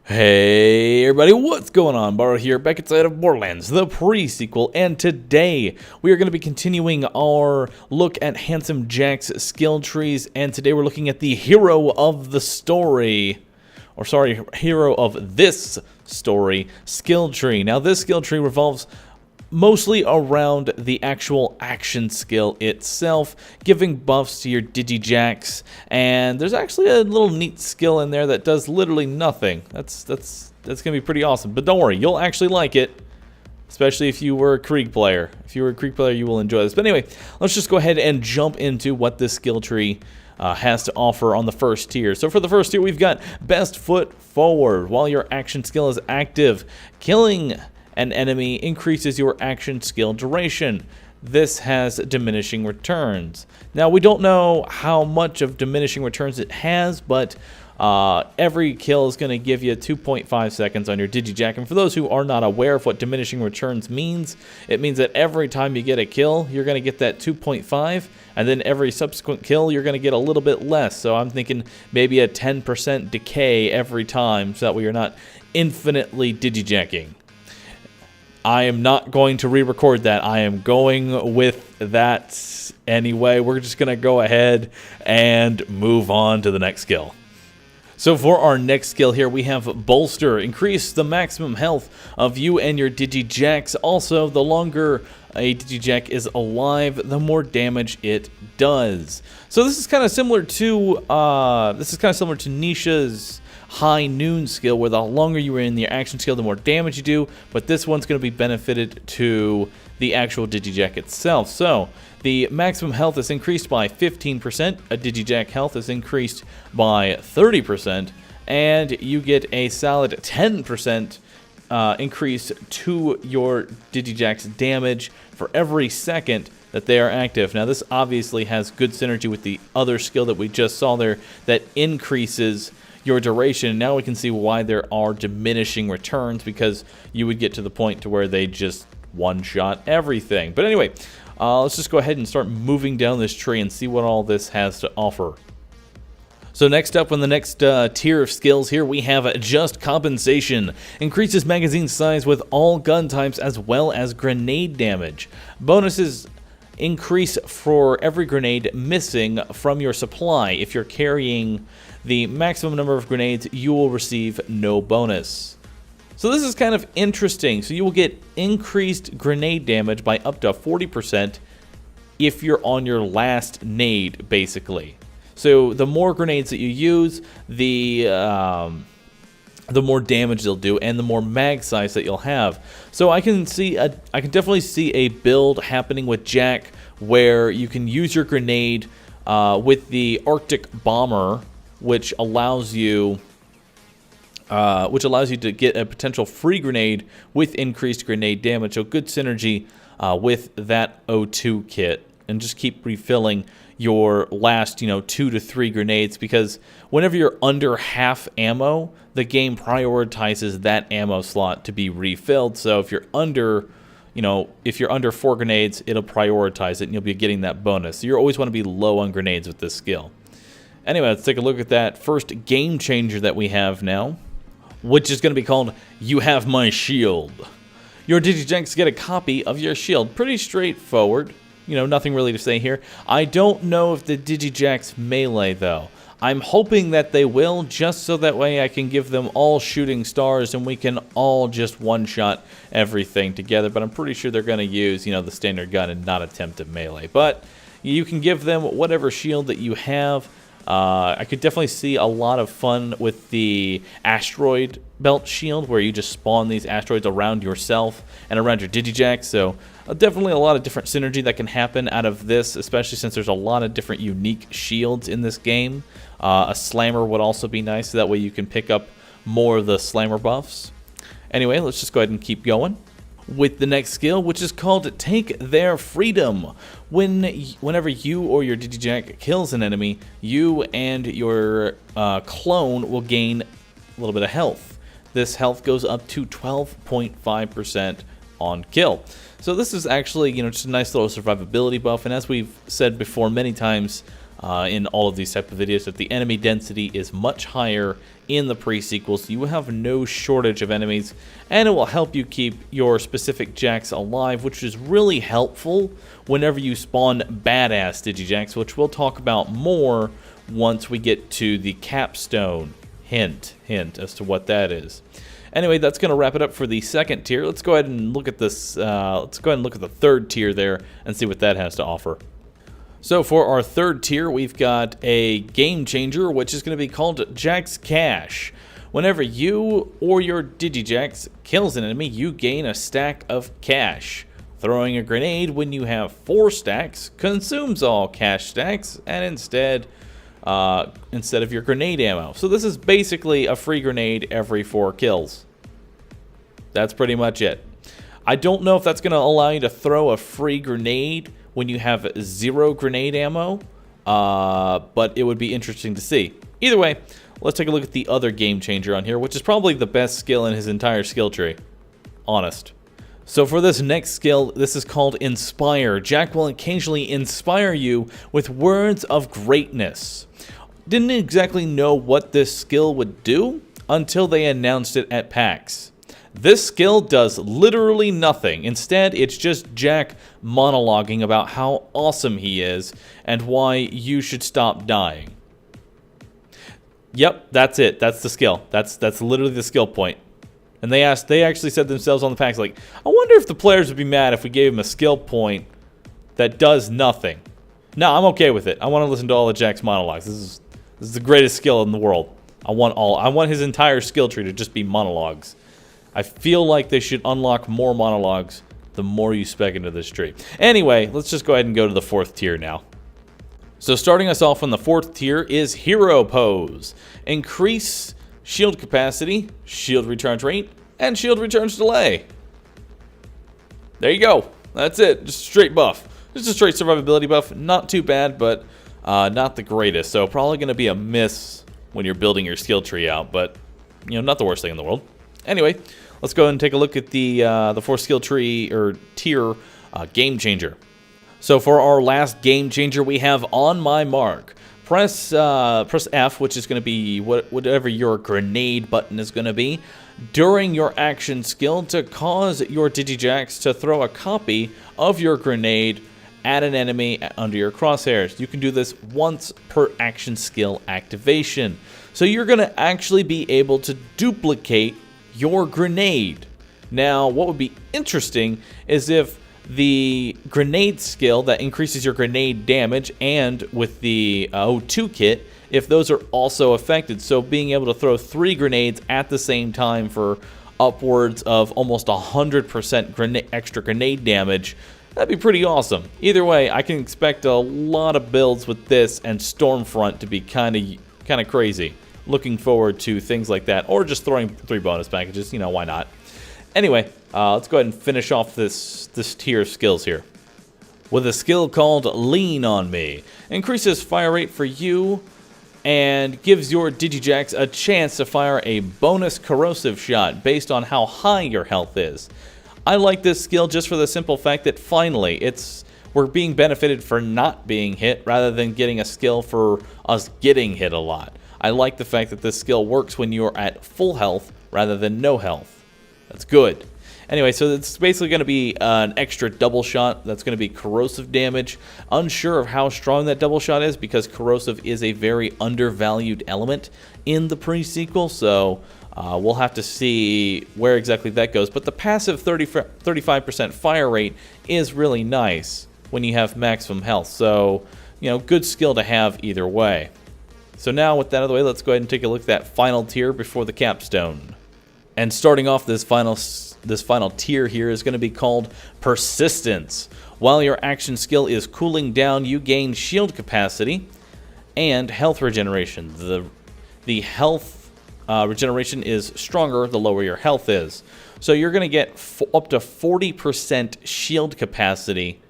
Hey everybody, what's going on? Borrow here, back inside of Borderlands, the pre-sequel, and today we are going to be continuing our look at Handsome Jack's skill trees, and today we're looking at the hero of the story, or sorry, hero of this story, skill tree. Now this skill tree revolves mostly around the actual action skill itself, giving buffs to your Digijacks, and there's actually a little neat skill in there that does literally nothing. That's gonna be pretty awesome, but don't worry, you'll actually like it, especially if you were a Krieg player. If you were a Krieg player, you will enjoy this. But anyway, let's just go ahead and jump into what this skill tree has to offer on the first tier. So for the first tier, we've got Best Foot Forward. While your action skill is active, killing an enemy increases your action skill duration. This has diminishing returns. Now, we don't know how much of diminishing returns it has, but every kill is going to give you 2.5 seconds on your Digijack. And for those who are not aware of what diminishing returns means, it means that every time you get a kill, you're going to get that 2.5, and then every subsequent kill, you're going to get a little bit less. So I'm thinking maybe a 10% decay every time, so that way you're not infinitely Digijacking. I am not going to re-record that. I am going with that anyway. We're just going to go ahead and move on to the next skill. So for our next skill here, we have Bolster. Increase the maximum health of you and your Digijacks. Also, the longer a Digijack is alive, the more damage it does. So this is kind of similar to Nisha's High Noon skill, where the longer you are in the action skill, the more damage you do, but this one's going to be benefited to the actual Digijack itself. So the maximum health is increased by 15%, a Digijack health is increased by 30%, and you get a solid 10% increase to your Digijack's damage for every second that they are active. Now this obviously has good synergy with the other skill that we just saw there that increases your duration. Now we can see why there are diminishing returns, because you would get to the point to where they just one-shot everything. But anyway, let's just go ahead and start moving down this tree and see what all this has to offer. So next up on the next tier of skills here, we have Just Compensation. Increases magazine size with all gun types as well as grenade damage. Bonuses increase for every grenade missing from your supply. If you're carrying the maximum number of grenades, you will receive no bonus. So this is kind of interesting. So you will get increased grenade damage by up to 40% if you're on your last nade, basically. So the more grenades that you use, the more damage they'll do, and the more mag size that you'll have. So I can definitely see a build happening with Jack where you can use your grenade with the Arctic Bomber, which allows you to get a potential free grenade with increased grenade damage. So good synergy with that O2 kit, and just keep refilling your last 2 to 3 grenades, because whenever you're under half ammo, the game prioritizes that ammo slot to be refilled. So if you're under 4 grenades, it'll prioritize it and you'll be getting that bonus. So you always want to be low on grenades with this skill. Anyway, let's take a look at that first game changer that we have now, which is going to be called You Have My Shield. Your Digijacks get a copy of your shield. Pretty straightforward. Nothing really to say here. I don't know if the Digijacks melee, though. I'm hoping that they will, just so that way I can give them all shooting stars and we can all just one-shot everything together. But I'm pretty sure they're going to use, the standard gun and not attempt at melee. But you can give them whatever shield that you have. I could definitely see a lot of fun with the asteroid belt shield, where you just spawn these asteroids around yourself and around your Digijack. So definitely a lot of different synergy that can happen out of this, especially since there's a lot of different unique shields in this game. A slammer would also be nice, so that way you can pick up more of the slammer buffs. Anyway, let's just go ahead and keep going with the next skill, which is called Take Their Freedom. Whenever you or your Digijack kills an enemy, you and your clone will gain a little bit of health. This health goes up to 12.5% on kill. So this is actually, just a nice little survivability buff, and as we've said before many times, in all of these type of videos, that the enemy density is much higher in the pre-sequel, so you will have no shortage of enemies, and it will help you keep your specific Jacks alive, which is really helpful whenever you spawn badass Digijacks, which we'll talk about more once we get to the Capstone. Hint as to what that is. Anyway, that's going to wrap it up for the second tier. Let's go ahead and look at this. Let's go ahead and look at the third tier there and see what that has to offer. So for our third tier, we've got a game changer, which is going to be called Jack's Cash. Whenever you or your Digijacks kills an enemy, you gain a stack of cash. Throwing a grenade when you have 4 stacks consumes all cash stacks, and instead of your grenade ammo. So this is basically a free grenade every 4 kills. That's pretty much it. I don't know if that's going to allow you to throw a free grenade when you have 0 grenade ammo, but it would be interesting to see. Either way, let's take a look at the other game changer on here, which is probably the best skill in his entire skill tree. Honest. So for this next skill, this is called Inspire. Jack will occasionally inspire you with words of greatness. Didn't exactly know what this skill would do until they announced it at PAX. This skill does literally nothing. Instead, it's just Jack monologuing about how awesome he is and why you should stop dying. Yep, that's it. That's the skill. That's literally the skill point. And they actually said themselves on the PAX, like, I wonder if the players would be mad if we gave him a skill point that does nothing. No, I'm okay with it. I want to listen to all of Jack's monologues. This is the greatest skill in the world. I want his entire skill tree to just be monologues. I feel like they should unlock more monologues the more you spec into this tree. Anyway, let's just go ahead and go to the 4th tier now. So starting us off on the 4th tier is Hero Pose. Increase shield capacity, shield recharge rate, and shield recharge delay. There you go. That's it. Just a straight buff. Just a straight survivability buff. Not too bad, but not the greatest. So probably going to be a miss when you're building your skill tree out, but you know, not the worst thing in the world. Anyway, let's go ahead and take a look at the 4th skill tree or tier game changer. So for our last game changer, we have On My Mark. Press F, which is going to be whatever your grenade button is going to be, during your action skill to cause your Digijacks to throw a copy of your grenade at an enemy under your crosshairs. You can do this once per action skill activation. So you're going to actually be able to duplicate your grenade. Now, what would be interesting is if the grenade skill that increases your grenade damage and with the O2 kit, if those are also affected. So being able to throw 3 grenades at the same time for upwards of almost 100% extra grenade damage, that'd be pretty awesome. Either way, I can expect a lot of builds with this and Stormfront to be kind of crazy. Looking forward to things like that, or just throwing 3 bonus packages, you know, why not? Anyway, let's go ahead and finish off this tier of skills here with a skill called Lean on Me. Increases fire rate for you and gives your Digijacks a chance to fire a bonus corrosive shot based on how high your health is. I like this skill just for the simple fact that finally we're being benefited for not being hit rather than getting a skill for us getting hit a lot. I like the fact that this skill works when you're at full health rather than no health. That's good. Anyway, so it's basically going to be an extra double shot. That's going to be corrosive damage. Unsure of how strong that double shot is because corrosive is a very undervalued element in the pre-sequel. So we'll have to see where exactly that goes. But the passive 35% fire rate is really nice when you have maximum health. So, you know, good skill to have either way. So now with that out of the way, let's go ahead and take a look at that final tier before the Capstone. And starting off this final tier here is going to be called Persistence. While your action skill is cooling down, you gain shield capacity and health regeneration. The health regeneration is stronger the lower your health is. So you're going to get up to 40% shield capacity.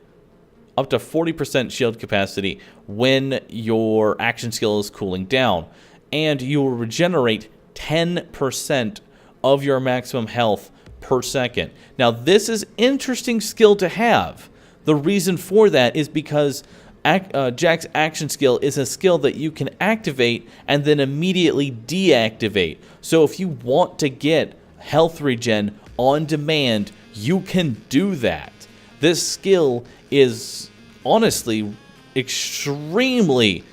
Up to 40% shield capacity when your action skill is cooling down. And you will regenerate 10% of your maximum health per second. Now, this is interesting skill to have. The reason for that is because Jack's action skill is a skill that you can activate and then immediately deactivate. So if you want to get health regen on demand, you can do that. This skill is honestly extremely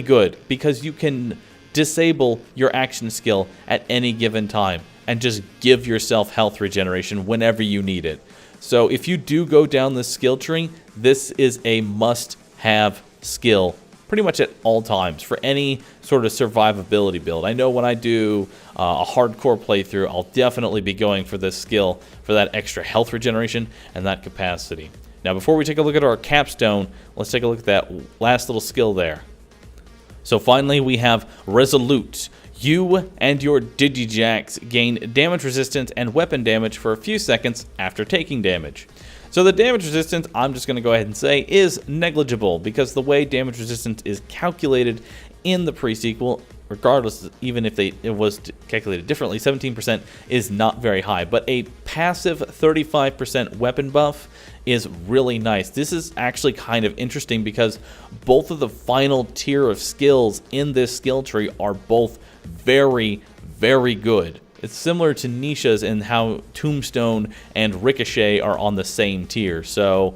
good because you can disable your action skill at any given time and just give yourself health regeneration whenever you need it. So if you do go down the skill tree, this is a must-have skill pretty much at all times for any sort of survivability build. I know when I do a hardcore playthrough, I'll definitely be going for this skill for that extra health regeneration and that capacity. Now, before we take a look at our capstone, let's take a look at that last little skill there. So finally, we have Resolute. You and your Digijacks gain damage resistance and weapon damage for a few seconds after taking damage. So the damage resistance, I'm just going to go ahead and say, is negligible because the way damage resistance is calculated in the pre-sequel, regardless, even if it was calculated differently, 17% is not very high. But a passive 35% weapon buff is really nice. This is actually kind of interesting because both of the final tier of skills in this skill tree are both very, very good. It's similar to Nisha's in how Tombstone and Ricochet are on the same tier. So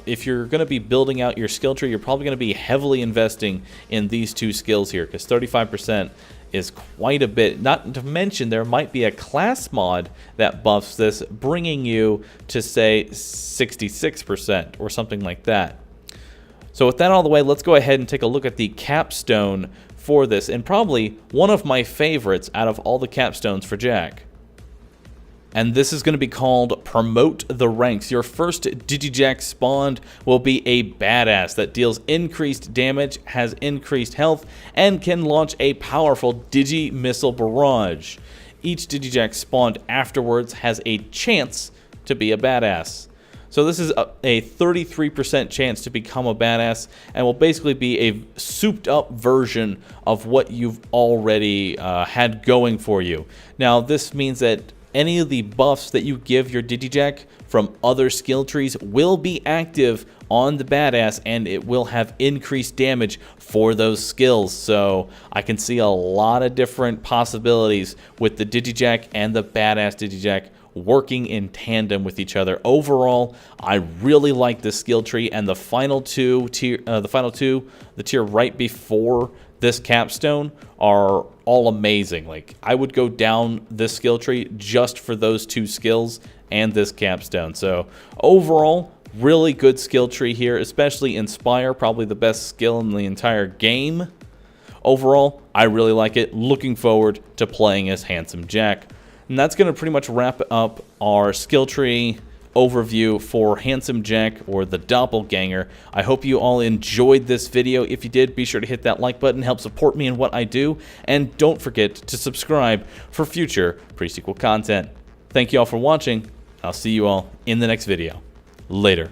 if you're going to be building out your skill tree, you're probably going to be heavily investing in these two skills here because 35% is quite a bit. Not to mention there might be a class mod that buffs this, bringing you to, say, 66% or something like that. So with that out of the way, let's go ahead and take a look at the capstone for this, and probably one of my favorites out of all the capstones for Jack. And this is going to be called Promote the Ranks. Your first Digijack spawned will be a badass that deals increased damage, has increased health, and can launch a powerful Digi-Missile Barrage. Each Digijack spawned afterwards has a chance to be a badass. So this is a 33% chance to become a badass and will basically be a souped up version of what you've already had going for you. Now this means that any of the buffs that you give your Digijack from other skill trees will be active on the badass, and it will have increased damage for those skills. So I can see a lot of different possibilities with the Digijack and the badass Digijack working in tandem with each other. Overall, I really like this skill tree, and the final two, the tier right before this capstone, are all amazing. Like, I would go down this skill tree just for those two skills and this capstone. So overall, really good skill tree here, especially Inspire, probably the best skill in the entire game. Overall, I really like it. Looking forward to playing as Handsome Jack. And that's going to pretty much wrap up our skill tree overview for Handsome Jack, or the Doppelganger. I hope you all enjoyed this video. If you did, be sure to hit that like button, help support me in what I do, and don't forget to subscribe for future pre-sequel content. Thank you all for watching. I'll see you all in the next video. Later.